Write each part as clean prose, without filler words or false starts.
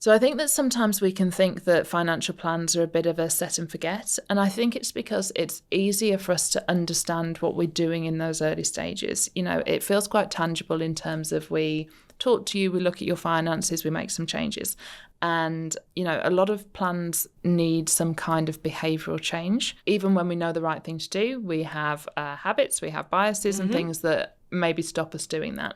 So I think that sometimes we can think that financial plans are a bit of a set and forget. And I think it's because it's easier for us to understand what we're doing in those early stages. You know, it feels quite tangible in terms of we talk to you, we look at your finances, we make some changes. And, you know, a lot of plans need some kind of behavioural change. Even when we know the right thing to do, we have habits, we have biases and things that maybe stop us doing that.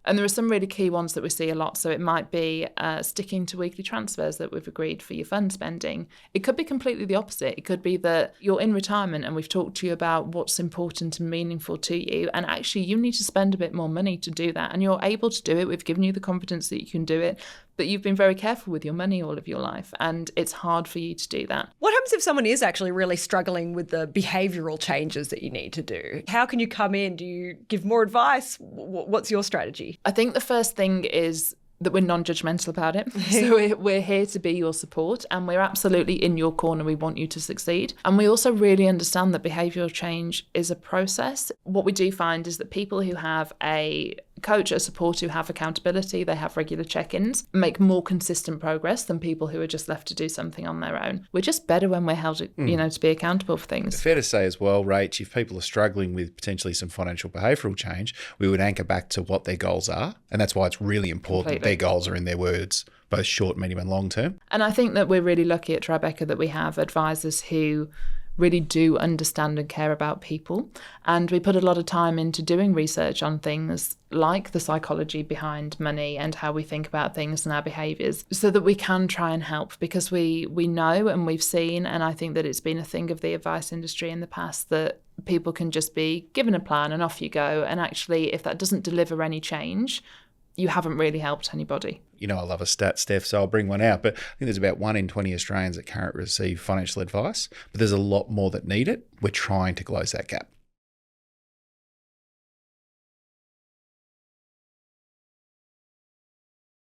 And there are some really key ones that we see a lot. So it might be sticking to weekly transfers that we've agreed for your fund spending. It could be completely the opposite. It could be that you're in retirement and we've talked to you about what's important and meaningful to you. And actually you need to spend a bit more money to do that. And you're able to do it. We've given you the confidence that you can do it. But you've been very careful with your money all of your life. And it's hard for you to do that. What happens if someone is actually really struggling with the behavioural changes that you need to do? How can you come in? Do you give more advice? What's your strategy? I think the first thing is that we're non-judgmental about it. So we're here to be your support and we're absolutely in your corner. We want you to succeed. And we also really understand that behavioural change is a process. What we do find is that people who have a coach, a support, who have accountability, they have regular check-ins, make more consistent progress than people who are just left to do something on their own. We're just better when we're held, you know, to be accountable for things. Fair to say as well, Rach, if people are struggling with potentially some financial behavioural change, we would anchor back to what their goals are. And that's why it's really important that their goals are in their words, both short, medium and long term. And I think that we're really lucky at Tribeca that we have advisors who really do understand and care about people. And we put a lot of time into doing research on things like the psychology behind money and how we think about things and our behaviours so that we can try and help, because we know and we've seen, and I think that it's been a thing of the advice industry in the past, that people can just be given a plan and off you go. And actually, if that doesn't deliver any change, you haven't really helped anybody. You know, I love a stat, Steph, so I'll bring one out. But I think there's about 1 in 20 Australians that currently receive financial advice, but there's a lot more that need it. We're trying to close that gap.